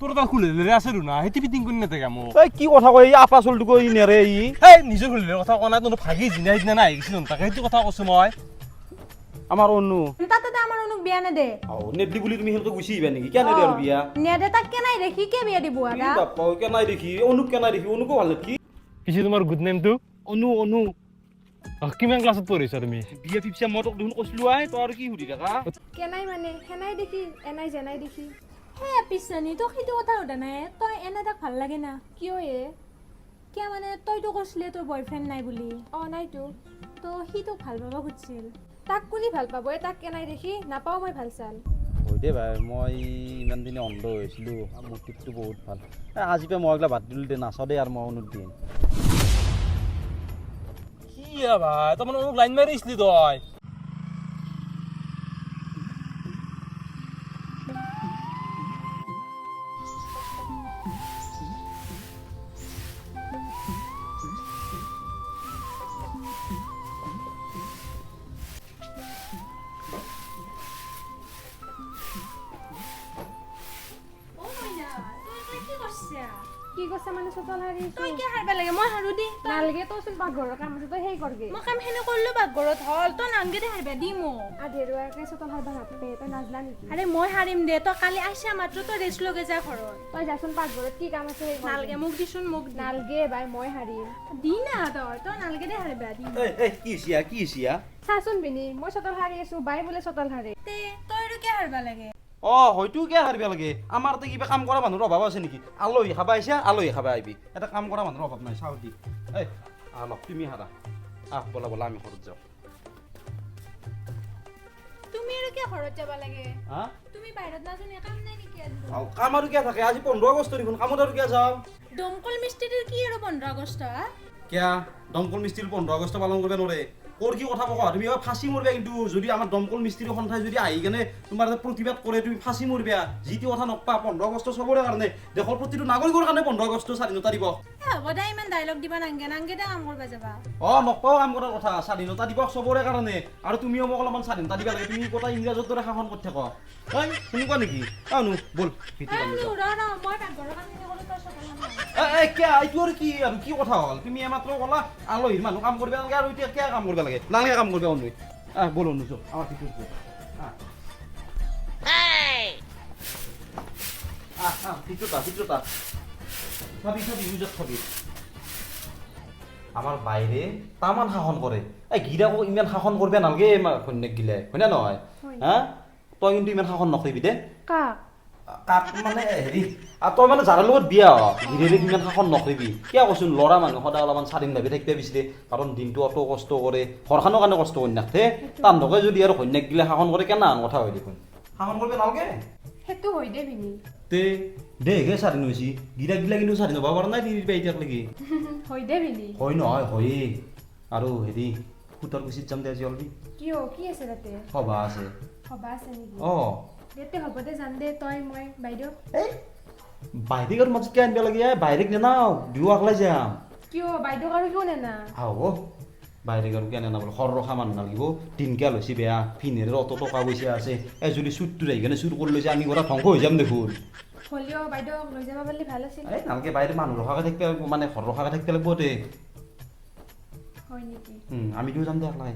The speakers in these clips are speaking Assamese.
তোৰ তাৰ খুলিলে আছে না হেতি ফিটিং কৰি নাথাকে মোক এই কি কথা কয় এই আপা চলটো কৈ নেৰে ই এই নিজৰ খুলিলে কথা কোৱা নাই তোৰ ভাগি জিনা সিদিনা নাই আহিছিল তাকে সেইটো কথা কৈছো মই আমাৰ অনু তাতে আমাৰ অনুক বিয়া নেদে নেদি বুলি তুমি হেলকে গুচি আহিবা নেকি কেনে দে আৰু বিয়া নেদে তাক কেনাই দেখি কে বিয়া দিব আদা বাপ্পা কেনাই দেখি অনুক কেনাই দেখি অনুকো ভাল নেকি পিছে তোমাৰ গুড নেমটো অনু অনু কিমান ক্লাছত পঢ়িছা তুমি বিয়া ফিপছা মই তোক দেখোন কৈছিলো আই তই আৰু কি সুধি থাকা কেনাই মানে হেনাই দেখি এনাই জেনাই দেখি হে পিছনি তো সেইটো কথা সোধা নাই তই এনে তাক ভাল লাগে না কিয় কিয় মানে তইতো কৈছিলি তোৰ বয়ফ্ৰেণ্ড নাই বুলি নাইতো তো সি তোক ভাল পাব খুজিছিল তাক কোনি ভাল পাব তাক কেনাই দেখি নাপাওঁ মই ভাল চাল হয় দে ভাই মই ইমান দিনে অন্ধ হৈছিলোঁ মোৰ টিপটো বহুত ভাল আজি পৰা মই এইগিলা বাদ দিলোঁ দে নাচাওঁ দে আৰু মই অনুক দিম কি ভাই তই মানে মোক লাইন মাৰিছিলি তই কি কৈছে মানে চতল হাৰি তই কি হাৰবা লাগে মই হাৰু দি নালগে তই চোন পাকঘৰৰ কাম আছে তই হেই কৰগে মই কাম হেনে কৰিলো পাকঘৰত হল তই নালগে দে হাৰবা দি মো আধেৰুৱাকে চতল হাৰবা নাপে তই নাজলা নেকি আৰে মই হাৰিম দে তই কালি আইছা মাত্ৰ তই ৰেষ্ট লগে যা ঘৰত তই যাচোন পাকঘৰত কি কাম আছে নালগে মোক দিছুন মোক নালগে ভাই মই হাৰিম দি না তই নালগে দে হাৰবা দি এই কি হিচিয়া চাচোন বিনি মই চতল হাৰি আছো বাই বোলে চতল হাৰে তে তই আৰু কি হাৰবা লাগে হয়তো কিয় হাৰিব লাগে আমাৰ তাতে কিবা কাম কৰা মানুহৰ অভাৱ আছে নেকি আলহী খাবা আহিছা আলহী খাবা আহিবি এটা কাম কৰা মানুহৰ অভাৱ নাই চাও দি এই অলপ তুমি হাৰা বলা বলা আমি ঘৰত যাওঁ তুমি আৰু কি ঘৰত যাব লাগে হা তুমি বাহিৰত নাজনে কাম নাই নেকি আজি কাম আৰু কিয় থাকে আজি 15 আগষ্ট দেখোন কামত আৰু কিয় যাওঁ দমকল মিস্ত্ৰীৰ কি আৰু 15 আগষ্ট কিয়া দমকল মিস্ত্ৰীৰ 15 আগষ্ট পালন কৰিব নোৱাৰে ওর কি কথা কও তুমি ফাঁসি মরবে কিন্তু যদি আমার দমকল মিস্ত্রি সন্থায় যদি আহি কেনে তোমার প্রতিবাদ করে তুমি ফাঁসি মরবে যিটি কথা নকপা 15 আগষ্ট সবরে কারণে দেশৰ প্ৰতিটো নাগৰিকৰ কাৰণে 15 আগষ্ট স্বাধীনতা দিবস হবদা ইমান ডায়লগ দিবা নাংগে নাংগে দা কাম কৰবা যাবা নকপাও কাম কৰাৰ কথা স্বাধীনতা দিবস সবৰে কাৰণে আৰু তুমিও মোক অলপমান স্বাধীনতা দিবা লাগে তুমি কথা ইংৰাজৰ দৰে শাসন কৰি থাক শুনিবা নেকি আনো বল পিটি কাম মই পাকঘৰৰ কাম নকৰো তই চব এইটো আৰু কি কথা হ'ল তুমি এমাত্ৰ ক'লা আলহীৰ মানুহ কাম কৰিব নালাগে আৰু এতিয়া কিয় কাম কৰিব লাগে নালাগে কাম কৰিব অনু বল অনু চো আমাৰ ভিতৰত আমাৰ বাইৰে তামান শাসন কৰে গিৰাকো ইমান শাসন কৰিব নালাগে কন্যাক গিলে হয় না নহয় হা তই কিন্তু ইমান শাসন নকৰিবি দে কাক মানে হেৰি তই মানে যাৰ লগত বিয়া গিৰিৰে ইমান শাসন নকৰিবি কিয় কৈছোন ল'ৰা মানুহ সদায় অলপমান স্বাধীনভাৱে থাকিব বিচাৰে কাৰণ দিনটো অত কষ্ট কৰে ঘৰখনৰ কাৰণে কষ্ট কৰি নাথাকে তান্ধকে যদি আৰু কন্যাক গিলে শাসন কৰে কেনে কথা হয় দেখোন শাসন কৰিব নালাগে সেইটো হৈ দে ভিনি তে দেহে স্বাধীন হৈছি গিৰাক গিলা কিন্তু স্বাধীন হ'ব পৰা নাই তিনিৰ পৰা এতিয়ালৈকে হৈ দে ভিনি হয় নহয় হয়েই আৰু হেৰি সুতৰ গুচিত যাম দে আজি অলপি কিয় কি আছে তাতে সভা আছে নেকি দেতে হ'ব দে যাম দে তই মই বাইদেউ বাইদেক আৰু মাজত কিয় আনিব লাগে বাইৰেক নেনাও বিহু আগলাই যাম কিয় বাইদেউ আৰু কিয় নেনা হ'ব বাইৰেক আৰু কিয় নেনা বোলে সৰ ৰখা মানুহ নালাগিব দিনকিয়া লৈছে বেয়া ফিনেৰে অত টকা পইচা আছে যদি চুৰটোৰ আহি কেনে চুৰ কৰি লৈছে আমি ঘৰত ধ্বংস হৈ যাম দেখোন হ'লেও বাইদেউ লৈ যাব পাৰিলে ভাল আছিল নালাগে বাইদেউ মানুহ ৰখাকে থাকিব লাগিব মানে ঘৰ ৰখাকে থাকিব লাগিব দে হয় নেকি আমিতো যাম দে একলাই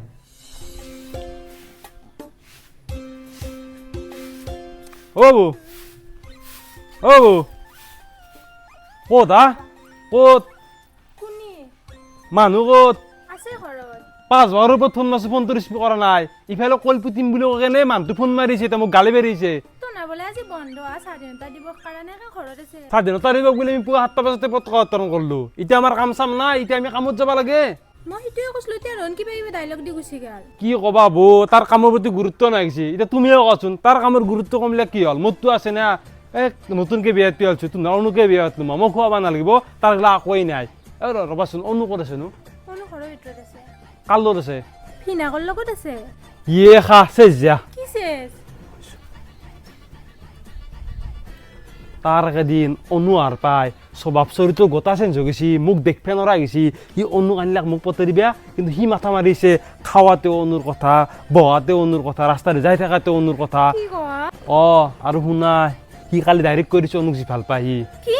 বৌ ক'ত ক'ত কোনি মানুহ ক'ত আছে ঘৰত 5 বাৰৰ ওপৰত ফোন মাৰিছো ফোনটো ৰিচিভ কৰা নাই ইফালে কল পুতিম বুলি কেনে মানুহটো ফোন মাৰিছে এতিয়া মোক গালি পাৰিছে তো না বলে আজি বন্ধ স্বাধীনতা দিৱস কাৰণে ঘৰত আছে স্বাধীনতা দিৱস বুলি আমি পুৱা 7টা বজাতে পতাকা উত্তোলন কৰিলো এতিয়া আমাৰ কাম চাম নাই এতিয়া আমি কামত যাব লাগে মই সেইটোৱে কৈছিলো এতিয়া ৰন কিবা ডায়লগ দি গুচি গ'ল কি ক'বা বৌ তাৰ কামৰ প্ৰতি গুৰুত্ব নাহিছে এতিয়া তুমিও কোৱাচোন তাৰ কামৰ গুৰুত্ব কমিলে কি হ'ল মোৰতো আছে না নতুনকে বিয়া পাতিছো তোমাৰ অনুকে বিয়া পাতিলো মই খুৱাব নালাগিব তাৰ গিলা একোৱেই নাই ৰ'বাচোন অনু ক'ত আছে নো অনু ঘৰৰ ভিতৰত আছে কাৰ লগত আছে ফিনাকৰ লগত আছে ইয়ে খা চেছ যা কি চেছ তাৰ একেদিন অনু আৰ পায় স্বভাৱ চৰিত্ৰ গোটা চেঞ্জ হৈ গৈছে মোক দেখবে নৰা গৈছে সি অনুক আনিলাক মোক পতাই দিবা কিন্তু সি মাথা মাৰিছে খাৱাতেও অনুৰ কথা বহাতেও অনুৰ কথা ৰাস্তাৰে যাই থাকাতেও অনুৰ কথা কি কোৱা আৰু শুনা সি কালি ডাইৰেক্ট কৈ দিছে অনুক যি ভাল পায় সি কি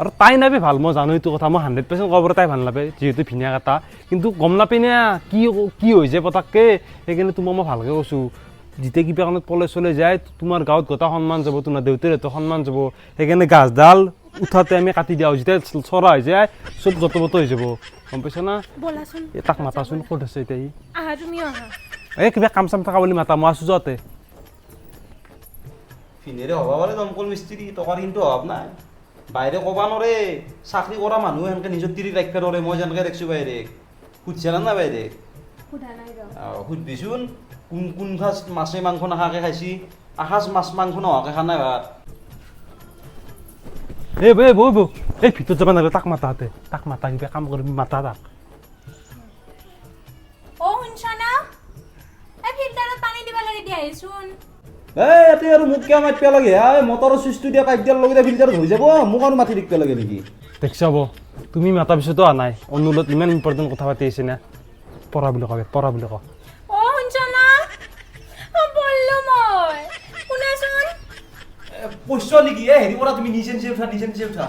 আৰু তাই নাপে ভাল মই জানো এইটো কথা মই 100% ক'ব তাই ভাল নাপায় যিহেতু ভিনিয়াক এটা কিন্তু গম নাপাই না কি হৈ যায় পটাককে সেইকাৰণে তোমাক মই ভালকৈ কৈছোঁ যেতিয়া কিবা কাৰণত পলাই চলাই যায় তোমাৰ গাঁৱত গোটা সন্মান যাব তোমাৰ দেউতাৰ এটা সন্মান যাব সেইকাৰণে গাছডাল উঠাতে আমি কাটি দিওঁ যেতিয়া চৰা হৈ যায় চব যতবত হৈ যাব গম পাইছা না বলাচোন তাক মাতাচোন ক'ত আছে এতিয়া সি আহা তুমি আহা এই কিবা কাম চাম থকা বুলি মাতা মই আছোঁ যাওঁতে ফিনেৰে হবা পাৰে দমকল মিস্ত্ৰী টকাৰ কিন্তু অভাৱ নাই বাইৰে ক'বা নৰে চাকৰি কৰা মানুহ সেনেকে নিজৰ তিৰি ৰাখিব নৰে মই যেনেকৈ ৰাখিছোঁ বাইৰে সুধিছে না বাইৰে সুধা নাই ৰ সুধিবিচোন কোন সাঁজ মাছে মাংস নাখাকে খাইছি আসাঁজ মাছ মাংস নোহোৱাকে খা নাই ভাত বৌ এই ভিতৰত যাব নালাগে তাক মাতা কিবা কাম কৰিবি মাতা তাক অ শুনছনা এই ফিল্টাৰত পানী দিব লাগে দি আহিছোন ইয়াতে আৰু মোক কিয় মাতিব লাগে মটৰৰ চুইচটো দিয়া পাইপ দিয়াৰ লগতে ফিল্টাৰত হৈ যাব মোক আৰু মাতি দিব লাগে নেকি দেখিছা বৌ তুমি মাতা পিছতো অহা নাই অনুলত ইমান ইম্পৰ্টেণ্ট কথা পাতি আছে না পঢ়া বুলি ক অ শুনছনা বললো মই শুনাচোন পইচা নেকি হেৰি কৰা তুমি নিজে উঠা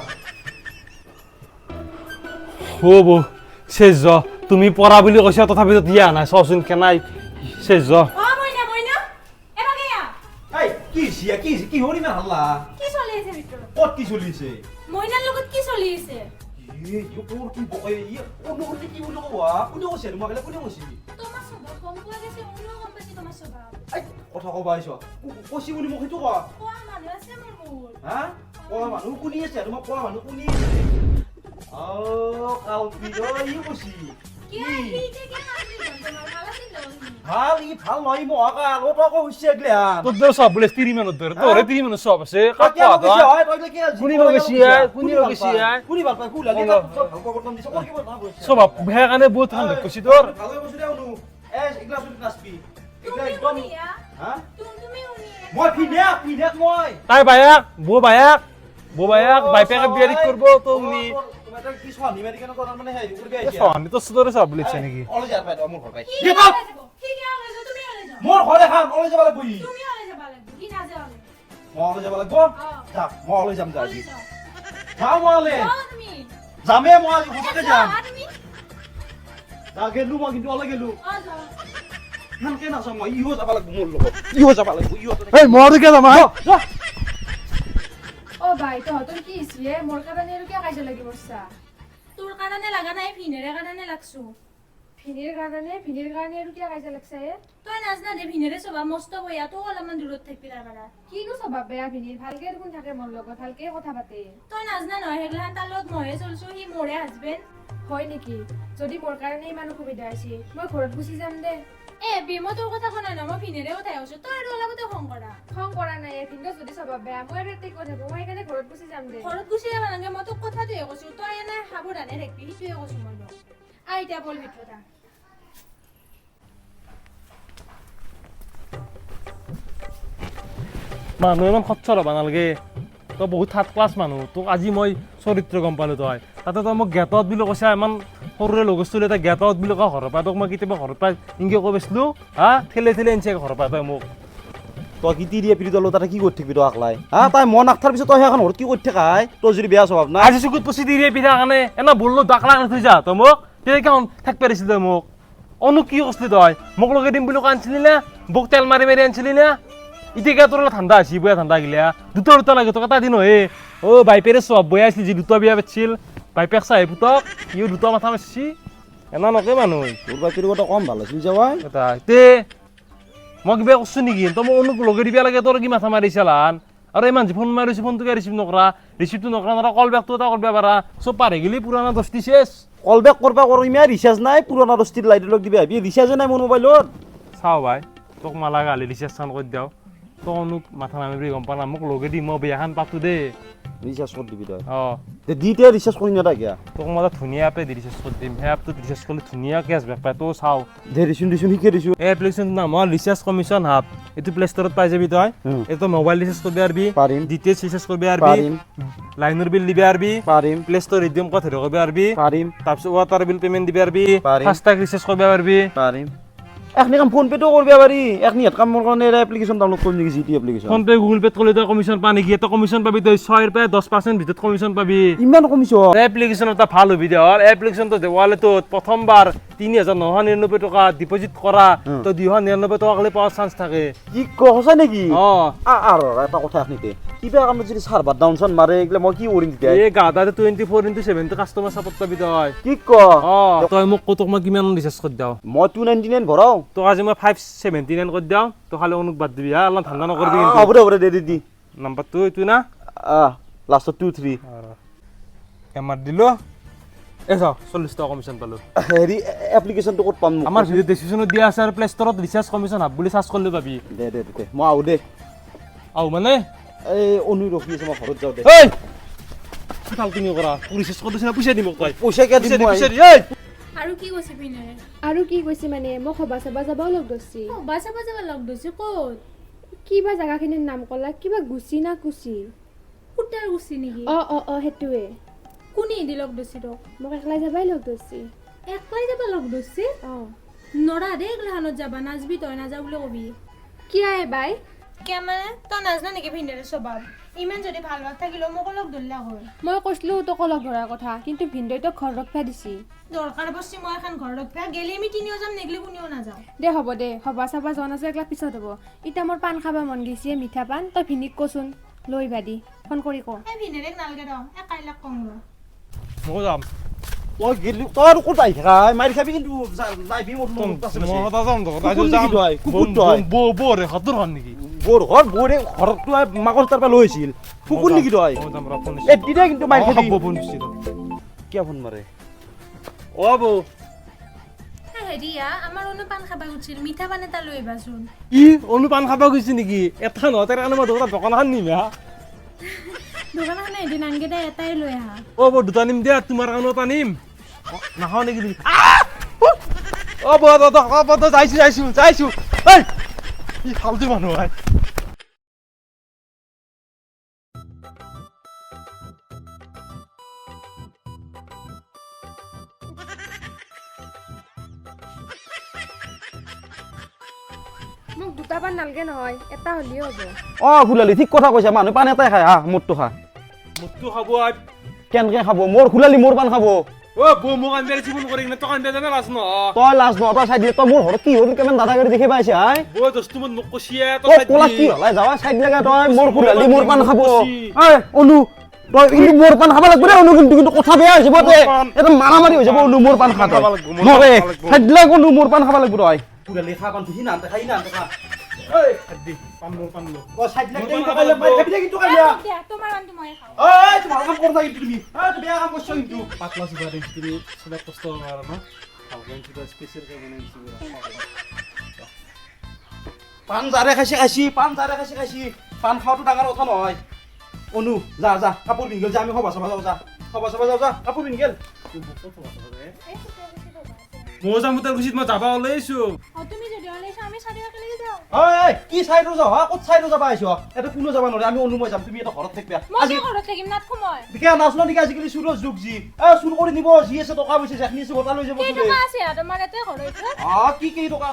বৌ শেষ য তুমি পঢ়া বুলি কৈছা তথাপিতো দিয়া নাই চোৱাচোন কেনাই শেষ য কি হৰি না হাল্লা কি চলি আছে ভিতৰত ক'ত কি চলি আছে মইনাৰ লগত কি চলি আছে তোমাৰ স্বভাৱ গম পোৱা গৈছে মইও গম পাইছো তোমাৰ স্বভাৱ কথা ক'বা আহিছ কৈছি বুলি মোক সেইটো কোৱা কোৱা মানুহ আছে মোৰ বহুত হা কোৱা মানুহ কোনি আছে তোমাক কোৱা মানুহ কোনি আছে কালপি ই কৈছি কি কি কি তোমাৰ ভাল আছিল ভাল নহয় মহাকা আগত আকৌ হৈছে এগলান তোৰ দৰে সব বোলে 30 মানত ধৰে তোৰে 30 মানত সব আছে কোনি ভাল পায় কুলা লেটা খবৰদাম দিছ কি বল না কৈছে সব বেয়া কাৰণে বহুত ঠান্ডা কৈছি তোৰ ভালে কৈছো দে অনু এগলা সুদি নাচবি এগলা তুমি একদম শুনিয়া হা তুমি শুনিয়া মই ফিনেক মই তাই বৌ বাইপেক বিয়াৰি কৰিব তো উনি তোমাৰ কি সোহানি মেডিকেল কথা মানে হেৰি কৰি আইছে সোহানি তো তোৰে সব বুলিছে নেকি অলে যাৰ পাই মোৰ ঘৰ পাই কি আলে তুমি আলে যাও মোৰ ঘৰে খাম অলে যাব লাগব তুমি আলে যাব লাগব কি না যাও মই অলে যাব লাগব যা মই অলে যাম যা আজি যাও মই অলে তুমি যামে মই আজি ঘৰতে যাম তুমি যা গেলু মই কিন্তু অলে গেলু যাও হানকে নাচাম মই ইও যাব লাগব মোৰ লগত ইও যাব লাগব ইও এই মৰি কে যাম ও ভাই তহঁতৰ কি হৈছে মোৰ কাৰণে আৰু কিয় কাজিয়া লাগি বসছা তোৰ কাৰণে লাগা নাই ভিনেৰে কাৰণে লাগছো ভিনিৰ কাৰণে আৰু কিয় কাজিয়া লাগছে তই নাজনা দে ভিনেৰে স্বভাৱ মস্ত বয়া তো অলপমান দূৰত থাকবি তাৰ পৰা কিনো স্বভাৱ বেয়া ভিনিৰ ভালকে দেখোন থাকে মোৰ লগত ভালকে কথা পাতে তই নাজনা নহয় হেগলান তাৰ লগত ময়ে চলছো সি মোৰে হাজবেণ্ড হয় নেকি যদি মোৰ কাৰণে ইমান অসুবিধা আছে মই ঘৰত গুচি যাম দে বিমো তোৰ কথা শুনা না মই ভিনেৰে কথাই কৈছো তই আৰু অলপতে খং কৰা নাই ভিনটো যদি স্বভাৱ বেয়া মই আৰু এতে কৈ থাকো মই সেইকাৰণে ঘৰত গুচি যাম দে ঘৰত গুচি যাব নালাগে মই তোক কথাটোৱে কৈছো তই এনে সাৱধানে থাকিবি সেইটোৱে কৈছো মই এতিয়া বল ভিতৰত মানুহ ইমান খচ্চৰ হ'ব নালাগে তই বহুত থাৰ্ড ক্লাছ মানুহ তোক আজি মই চৰিত্ৰ গম পালোঁ তই তাতে তই মোক গেটত বুলি কৈছা ইমান সৰুৰে লগৰ এটা গেটত বুলি কোৱা ঘৰৰ পৰা তোক মই কেতিয়াবা ঘৰৰ পৰা ইনকে কৈ পাইছিলোঁ ঠেলে আনিছে ঘৰৰ পৰা তই মোক তই কি তিৰিয়ে পিৰি তলো তাতে কি কৰি থাকিবি তই আকলাই তাই মন আখাৰ পিছত তই সেইখন ঘৰত কি কৰি থাকাই তই যদি বেয়া স্বভাৱ নাই আজি চকুত পচি দিৰে পিঠা কাৰণে এনে বললো ডাকলা থৈ যা তই মোক তেনেকৈ থাকিব পাৰিছিল তই মোক অনু কি কৈছিলি তই মোক লগাই দিম বুলি কৈ আনিছিলি না মোক তেল মাৰি আনিছিলি না এতিয়া তোৰ ঠাণ্ডা আছে বয়া ঠাণ্ডা গিলা দুটা লাগে তোক এটা দিন হে বাইপেৰে চব বয়া আছিল যি দুটা বিয়া পাতিছিল বাইপেক চাই পুতক ইও দুটা মাথা মাৰছি এনা নকয় মানুহ তোৰ বাইপেৰ কথা কম ভাল আছিল যাৱাই এটা তে মই কিবা কৈছোঁ নেকি তই মোক অনুক লগাই দিবা লাগে তোৰ কি মাথা মাৰিছিলান আৰু ইমান যে ফোন মাৰিছোঁ ফোনটোকে ৰিচিভ নকৰা ৰিচিভটো নকৰা কল বেকটো এটা কৰিব পাৰা চব পাৰি গেলি পুৰণা দস্তি চেছ কল বেক কৰবা ইমান ৰিচাৰ্জ নাই পুৰণা দস্তিৰ লাইটৰ দিবি ভাবি ৰিচাৰ্জে নাই মোৰ মোবাইলত চাওঁ ভাই তোক মালা গালি ৰিচাৰ্জ চান কৰি দিওঁ তই অনুক মাথা নামাৰিবি গম পা না মোক লগাই দি মই বিয়াখন পাতো দেই ৰিচাৰ্জ কৰি দিবি তই দিতে ৰিচাৰ্জ কৰি নিয়া কিয়া তোক মই ধুনীয়া এপে দি ৰিচাৰ্জ কৰি দিম সেই এপটোত ৰিচাৰ্জ কৰিলে ধুনীয়া কেছবেক পায় তই চাওঁ দে দিছোন শিকে দিছোঁ এই এপ্লিকেশ্যন নাম হ'ল ৰিচাৰ্জ কমিশ্যন হাব এইটো প্লে ষ্টৰত পাই যাবি তই এইটো মোবাইল ৰিচাৰ্জ কৰিব পাৰিবি ডিটেইলছ ৰিচাৰ্জ কৰিব পাৰিবি লাইনৰ বিল দিব পাৰিবি প্লে ষ্টৰ ৰিডিম ক'ত হেৰি কৰিব পাৰিবি তাৰপিছত ৱাটাৰ বিল পে'মেণ্ট দিব পাৰিবি ফাষ্টাগ ৰিচাৰ্জ কৰিব পাৰিবি এখনি কাম ফোন পেটো কৰিব পাৰি এখনি হেত কামৰ কাৰণে এটা এপ্লিকেশ্যন ডাউনলোড কৰিম নেকি GT application phone pay Google পেত কৰিলে তই কমিশ্যন পা নেকি এটা কমিশ্যন পাবি তই 6 পৰা 10% ভিতৰত কমিশ্যন পাবি ইমান কমিশ্যন এপ্লিকেশ্যন এটা ভাল সুবিধা হ'ল এপ্লিকেশ্যনটো দেৱালেতো প্ৰথমবাৰ 3999 টকা ডিপজিট কৰা তো 299 টকা কলে পাৱাৰ চান্স থাকে কি কহছা নেকি অ আৰু এটা কথা এখনিতে কিবা কামত যদি সাৰ্ভাৰ ডাউন চান মাৰে এইগলা মই কি কৰিম তেতিয়া এই গাদাতে 24/7 কাস্টমাৰ সাপোৰ্ট পাবি তই কি ক অ তই মোক কতক মই কিমান ৰিচাৰ্জ কৰি দাও মই 299 ভৰাও তো আজি মই 579 কৰি দাও তো খালি অনুক বাদ দিবি হা অলপ ঠাণ্ডা নকৰবি কিন্তু হ'ব দে দি নাম্বাৰটো এইটো না লাষ্টত 23 এমাৰ দিলো এসা 40 টকা কমিশ্যন পালো হেৰি এপ্লিকেশ্যনটো ক'ত পাম আমাৰ ভিডিও ডেসক্ৰিপচনত দিয়া আছে আৰু প্লে ষ্টৰত ৰিচাৰ্জ কমিশ্যন হাব বুলি সাৰ্চ কৰিলে পাবি দে মই আও দে আও মানে এই অনু ৰখি আছে মই ঘৰত যাও দে এই কি ফাল তুমি কৰা ৰিচাৰ্জ কৰি দিছ পইচা দিম তই পইচা কে দিম মই এই আৰু কি কৈছে পিনে আৰু কি কৈছে মানে মোক সভা চাবা যাবাও লগ ধৰছি বাছা বাছা লগ ধৰছে ক'ত কিবা জাগাখিনিৰ নাম কলা কিবা গুচি না কুচি ফুটাৰ গুছি নেকি অ হেতুৱে কোনি দি লগ ধৰছি তো মোক একলাই যাবাই লগ ধৰছি একলাই যাবা লগ ধৰছি অ নৰা দে গ্ৰহানত যাবা নাচবি তই নাযাও বুলি কবি কিয়া এ বাই কে মানে তই নাজনা নেকি ভিনদেৰ স্বভাৱ ইমান যদি ভাল ভাগ থাকিলো মোক লগ ধৰলা হয় মই কৈছিলো তোক লগ ধৰাৰ কথা কিন্তু ভিনদেউ তো ঘৰ ৰখা দিছি দৰকাৰ বস্তি মই এখন ঘৰ ৰখা গেলি আমি তিনিও যাম নেগলি কোনেও নাযাওঁ দে হ'ব দে সভা চাবা যোৱা নাযায় একলা পিছত হ'ব ইটা মোৰ পাণ খাবা মন গৈছে মিঠা পাণ তই ভিনিক কচোন লৈ বাদি ফোন কৰি ক এই ভিনদেৰক নালগে ৰ একাইলা কং ৰ মই যাম মই গেলি তই আৰু ক'ত আহি থাকা মাৰি খাবি কিন্তু যাইবি মোৰ আছে মই হতা যাম তো তাই কুকুৰ যাম নেকি তই? কুকুৰ তই? বৰে হাতৰ হান নেকি বৰ ঘৰ বৰে ঘৰটো মাকৰ তাৰ পৰা লৈ আহিছিল কুকুৰ নেকি তই মই যাম ৰ ফোন এই দিদে কিন্তু মাৰি খাবি খাব ফোন দিছিল কিয় ফোন মাৰে অ বৌ হেৰিয়া আমাৰ অনু পাণ খাবা উঠিছিল মিঠা পাণ এটা লৈ আহিবাচোন ই অনুপান খাব গৈছে নেকি এটা নহয় তাৰ কাৰণে মই দুটা দোকান এখন নিম হা দোকানখন এদিন আনকেইটা এটাই লৈ আহা অ বৌ দুটা নিম দিয়া তোমাৰ কাৰণে এটা নিম নাখাও নেকি তুমি অ বৌ দাদা যাইছো এই কি ফালতু মানুহ হয় মোক দুটা পাণ নালগে নহয় এটা হলিও হ'ব খুলালি ঠিক কথা কৈছা মানুহ পাণ এটাই খায় মোৰটো খা মোৰটো খাব কেনেকে খাব মোৰ খুলালি মোৰ পাণ খাব অ বৌ মোক আনবাৰ ফোন কৰি কিনে তই আনবাৰ জানে লাজ নহয় তই লাজ নহয় তই চাই দিলে তই মোৰ ঘৰত কি হ'ল কিমান দাদাগিৰি দেখি পাইছে হাই বৌ দস্তুমত মোক কছিয়া তই ক'লা কি হলাই যাৱা চাইড লাগে তই মোৰ খুলালি মোৰ পাণ খাব এই অনু তই কিন্তু মোৰ পাণ খাব লাগব ৰে অনু কিন্তু কথা বেয়া হৈ যাব তে এটা মাৰামাৰি হৈ যাব অনু মোৰ পাণ খা তই নৰে চাইড লাগে অনু মোৰ পাণ খাব লাগব তই খুলালি খা পাণ ঠি নাতে খাই নাতে খা এই দি পানলো ও সাইড লাগি কাইলে মাই খাবি কিন্তু কাইলে দিয়া তোমাৰ আনটো মই খাওঁ এই তুমি ভালকাম করবা কিন্তু তুমি তুই বেয়া কাম করছ কিন্তু পাতলা সুপার তুমি সবাই কষ্ট করা না খাওয়ান সুপার স্পেশাল কে বানাইছি পান জারে খাইছি পান খাওয়াটো ডাঙৰ কথা নহয় অনু যা কাপোৰ পিন্ধি যা আমি সভা চাবা যাওঁ যা কাপোৰ পিন্ধি গেল মই যাম তাৰ গুছিত মই যাবা ওলাইছো তুমি যদি ওলাইছা আমি চাৰিও একেলগে যাওঁ ঐ কি চাইডো যাও ক'ত চাইডো যাবা আহিছ এটা কোনো যাবা নৰে আমি অনু মই যাম তুমি এটা ঘৰত থাকবা মই ঘৰত থাকিম নাথ সময় দেখে নাচলো নেকি আজিকালি চুৰৰ যুগ যি চুৰ কৰি নিব যি আছে টকা পইচা যেখনি আছে গোটা লৈ যাব কেই তোলে টকা আছে তোমাৰ ইয়াতে ঘৰত কি টকা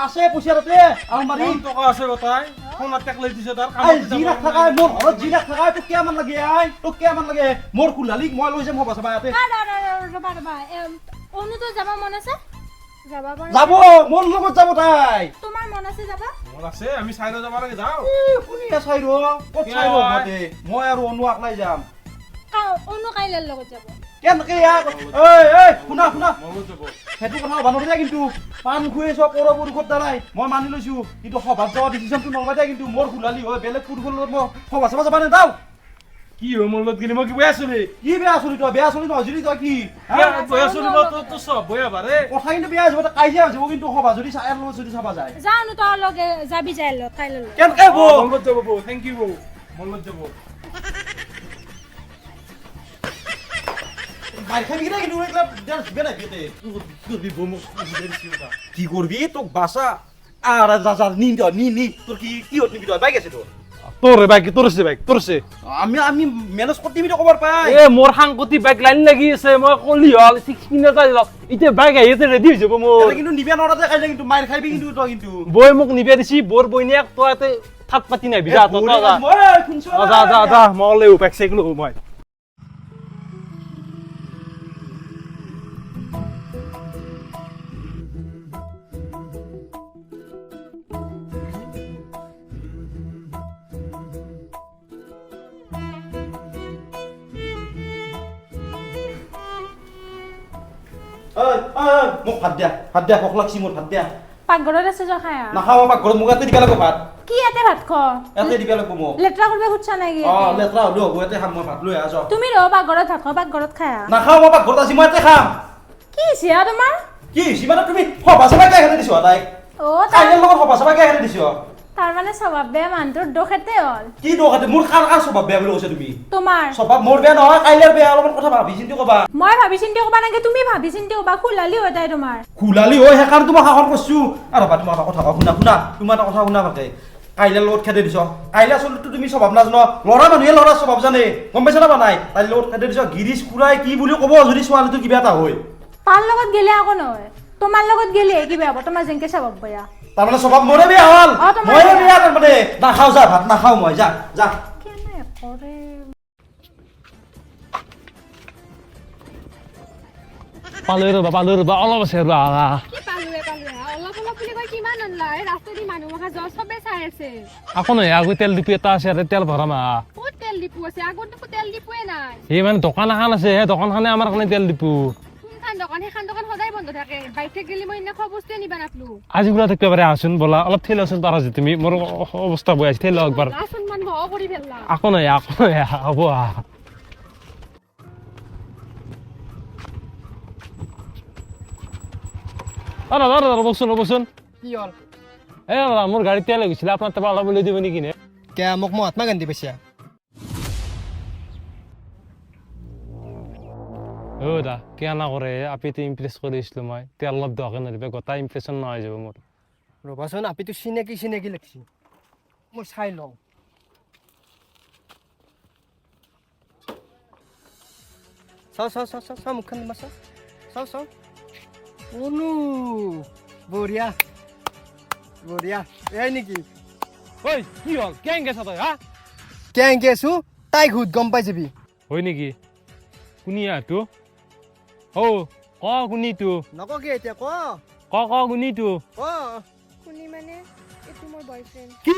আছে পইচা তাতে আলমাৰি টকা আছে গতাই ফোন আটেক লৈ দিছে তাৰ যি লাখ থাকাই মোৰ ঘৰত যি লাখ থাকাই তোক কিমান লাগে তোক কিমান লাগে মোৰ কুলালিক মই লৈ যাম হ'ব চাবা ইয়াতে ৰবা অনু তো যাব মন আছে যাবা পাৰ যাব মোৰ লগত যাব তাই তোমাৰ মন আছে যাবা মোৰ আছে আমি চাইনা যাব লাগে যাও শুনি চাই ৰ ক'ত চাই ৰ ঘৰতে মই আৰু অনু আকলাই যাম অনু কাইলৰ লগত যাব কেনেকে শুনা মনত যাব সেইটো কথা বানৰি যায় কিন্তু পাণ খুৱাই চব পৰপুৰুষৰ দ্বাৰাই মই মানি লৈছো কিন্তু সভাত যোৱা ডিচিশ্যনটো নলবাই যায় কিন্তু মোৰ কুলালি হয় বেলেগ পুৰুষৰ লগত মই সভা চাবা যাবা নেযাওঁ কি হয় মোৰ লগত গিলি মই কি বেয়া চলি কি বেয়া চলি তই বেয়া চলি নহয় যদি তই কি বেয়া চলি তো সব বেয়া বাৰে কথা কিন্তু বেয়া হৈ যাব কাজিয়া হৈ যাব কিন্তু সভা যদি চাই লগত যদি চাবা যায় যাওঁ নো তাৰ লগে যাবি যাই ল কাইলৈ কেনেকে হ'ব মনত যাব বৌ থ্যাংক ইউ বৌ মনত যাব মাৰ খাবি কিনে কিন্তু এইবিলাক বেয়া বিয়াতে কি বৌ মোক কি করবি তোক বাসা আর যা নি তোর কি হত নিবি তোর বাইক আছে তোর তোৰ বাইক তোৰছে বাইক তোৰছে আমি মেনেজ কৰি দিবি খবৰ পাই এ মোৰ সাংকতি বাইক লাইন লাগি আছে মই কলি হল 6 মিনিট যাই এতিয়া বাইক আহি আছে ৰেডি হৈ যাব মোৰ কিন্তু নিবে নৰাতে খাইলে কিন্তু মাইৰ খাইবি কিন্তু তই কিন্তু বই মোক নিবে দিছি বৰ বইনিয়াক তই ইয়াতে থাত পাতি নাই বিজা তই যা মই লৈ বাইক চাইকেল মই মোক ভাত দিয়া ভোক লাগছি মোৰ ভাত দিয়া পাকঘৰত আছে য খায়া নাখাওঁ পাকঘৰত মোক ইয়াতে দিবা লাগিব ভাত কি ইয়াতে ভাত খ ইয়াতে দিবা লাগিব মোক লেট্ৰা কৰিব খুচ্ছা নেকি লেট্ৰা হ'লেও হ'ব ইয়াতে খাম মই ভাত লৈ আহ তুমি ৰ পাকঘৰত ভাত খ পাকঘৰত খায়া নাখাওঁ মই পাকঘৰত আছি মই ইয়াতে খাম কি হৈছে তোমাৰ কি হৈছে মানে তুমি সভা সভা কিয় খেলি দিছো তাইক কাইলৈ লগত সভা সভা কিয় খেলি দিছো তাৰ মানে স্বভাৱ বেয়া মানুহটোৰ দোষেতে হ'ল কি দোষ আছে মোৰ কাৰ স্বভাৱ বেয়া বুলি কৈছা তুমি তোমাৰ স্বভাৱ মোৰ বেয়া নহয় কাইলৈৰ বেয়া অলপমান কথা ভাবি চিন্তি ক'বা মই ভাবি চিন্তি ক'বা নাগে তুমি ভাবি চিন্তি ক'বা খুলালি হৈ তাই তোমাৰ খুলালি হৈ সেইকাৰণে তোমাক শাসন কৰিছো আৰু ৰবা তোমাৰ এটা কথা শুনা তোমাৰ এটা কথা শুনা ভালকে কাইলৈৰ লগত খেদি দিছ কাইলৈ আচলতে তুমি স্বভাৱ নাজানো ল'ৰা মানুহে ল'ৰা স্বভাৱ জানে গম পাইছা না নাই কাইলৈৰ লগত খেদি দিছ গিৰিজ খুৰাই কি বুলি ক'ব যদি ছোৱালীটো কিবা এটা হয় তাৰ লগত গেলে আকৌ নহয় তোমাৰ লগত গেলে কিবা হ'ব তোমাৰ যেনকে স্বভাৱ বেয়া তাৰমানে স্বভাৱ মোৰে বেয়া হ'ল ময়ে বেয়া তাৰমানে নাখাওঁ যা ভাত নাখাওঁ মই যা কেনে কৰে পালো ৰবা অলপ আছে ৰবা কি পালুৱে অলপ বুলি কয় কিমান আনলা এই ৰাস্তা দি মানুহ মখা জ সবে চাই আছে আকৌ নহয় আগত তেল ডিপু এটা আছে আৰু তেল ভৰাম ক'ত তেল ডিপু আছে আগত দেখো তেল ডিপুৱে নাই সেই মানে দোকান এখন আছে সেই দোকানখনে আমাৰ কাৰণে তেল ডিপু কোনখান দোকান সেইখান দোকান সদায় বন্ধ থাকে বাইতে গেলি মই ইনে খোৱা বস্তুৱে নিবা নাপলো আজি পুৰা থাকিব পাৰে আহচোন বলা অলপ ঠেলাচোন পাৰা যে তুমি মোৰ অৱস্থা বৈ আছে ঠেলা একবাৰ লাচোন মান ঘ কৰি ফেললা আকৌ নহয় হ'ব ৰ'বচোন কি হ'ল এ মোৰ গাড়ীত তেল গৈছিলে আপোনাৰ তাৰপৰা অলপ লৈ দিব নেকি নে কে মোক মহাত্মা গান্ধী পাইছা দা কিয় নকৰে আপিটো ইমপ্ৰেছ কৰিছিলো মই তেল অলপ দৰকাৰ নদিবা গোটা ইমপ্ৰেছন নহয় যাব মোৰ ৰ'বাচোন আপিটো চিনাকি লাগছি মই চাই লওঁ চাওঁ মুখখন দিবা চাওঁ অনু বঢ়িয়া এই নেকি ঐ কি হ'ল কেংকে আছা তই হা কেংকে আছো তাইক সুধ গম পাই যাবি হয় নেকি কোনি আটো কোনিটো নককে এতিয়া কোনিটো ক শুনি মানে এইটো মোৰ বয়ফ্ৰেণ্ড কি